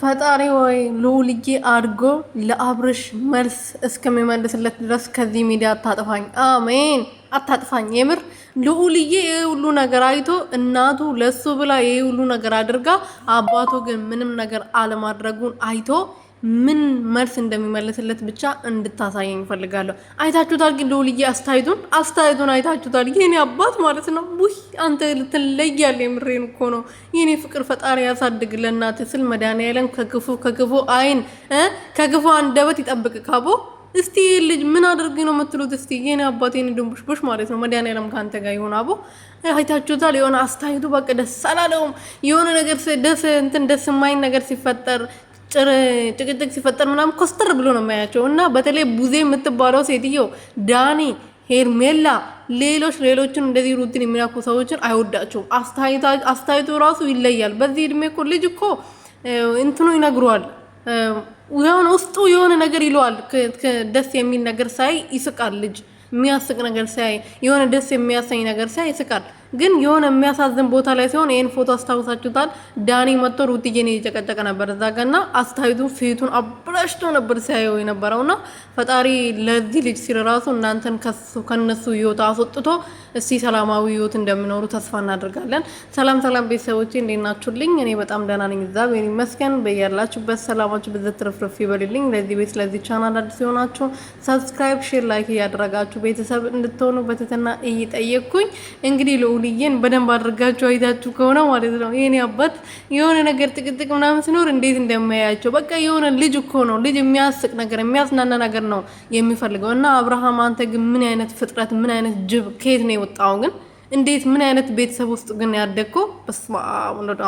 ፈጣሪ ወይ ልዑልዬ አድርጎ ለአብርሽ መልስ እስከሚመልስለት ድረስ ከዚህ ሚዲያ አታጥፋኝ። አሜን፣ አታጥፋኝ። የምር ልዑልዬ ይሄ ሁሉ ነገር አይቶ እናቱ ለሱ ብላ ይሄ ሁሉ ነገር አድርጋ አባቱ ግን ምንም ነገር አለማድረጉን አይቶ ምን መልስ እንደሚመልስለት ብቻ እንድታሳየኝ ፈልጋለሁ። አይታችሁታል ግን ልዑልዬ አስተያየቱን አይታችሁታል። የኔ አባት ማለት ነው። ውይ አንተ ልትለያለህ። የምሬን እኮ ነው። የኔ ፍቅር ፈጣሪ ያሳድግ። ለእናትህ ስል መድኃኒዓለም ከክፉ አይን ከክፉ አንደበት ይጠብቅ። ካቦ እስቲ ልጅ ምን አድርግ ነው የምትሉት? እስቲ የኔ አባት የኔ ድንቡሽቡሽ ማለት ነው። መድኃኒዓለም ካንተ ጋር ይሁን። አቦ አይታችሁታል። የሆነ አስተያየቱ በቃ ደስ አላለውም። የሆነ ነገር ደስ የማይን ነገር ሲፈጠር ጭቅጭቅ ሲፈጠር ምናምን ኮስተር ብሎ ነው የሚያያቸው። እና በተለይ ቡዜ የምትባለው ሴትዮ ዳኒ፣ ሄርሜላ፣ ሌሎችን እንደዚህ ሩቲን የሚያኩ ሰዎችን አይወዳቸውም። አስተያየቱ ራሱ ይለያል። በዚህ እድሜ እኮ ልጅ እኮ እንትኑ ይነግረዋል። የሆነ ውስጡ የሆነ ነገር ይለዋል። ደስ የሚል ነገር ሳይ ይስቃል ልጅ። የሚያስቅ ነገር ሳይ የሆነ ደስ የሚያሰኝ ነገር ሳይ ይስቃል። ግን የሆነ የሚያሳዝን ቦታ ላይ ሲሆን ይሄን ፎቶ አስታውሳችሁታል። ዳኒ መጥቶ ሩትዬን እየጨቀጨቀ ነበር እዛ ጋርና አስተያየቱን ፊቱን አብላሽቶ ነበር ሲያየው የነበረውና ፈጣሪ ለዚህ ልጅ ሲል ራሱ እናንተን ከነሱ ህይወት አስወጥቶ እስቲ ሰላማዊ ህይወት እንደሚኖሩ ተስፋ እናደርጋለን። ሰላም ቤተሰቦቼ እንዴት ናችሁልኝ? እኔ በጣም ደህና ነኝ፣ እግዚአብሔር ይመስገን። በያላችሁበት ሰላማችሁ ብዝት ትርፍርፍ ይበልልኝ። ለዚህ ቻናል አዲስ የሆናችሁ ሰብስክራይብ፣ ሼር፣ ላይክ እያደረጋችሁ ቤተሰብ እንድትሆኑ በትህትና እየጠየቅኩኝ እንግዲህ ልዑልዬን በደንብ አድርጋችሁ አይታችሁ ከሆነ ማለት ነው የኔ አባት የሆነ ነገር ጥቅጥቅ ምናምን ሲኖር እንዴት እንደማያያቸው በቃ የሆነ ልጅ እኮ ነው። ልጅ የሚያስቅ ነገር የሚያስናና ነገር ነው የሚፈልገው። እና አብርሃም አንተ ግን ምን አይነት ፍጥረት ምን አይነት ጅብ ከየት ነው የወጣው? ግን እንዴት ምን አይነት ቤተሰብ ውስጥ ግን ያደግከው? በስመ አብ ወወልድ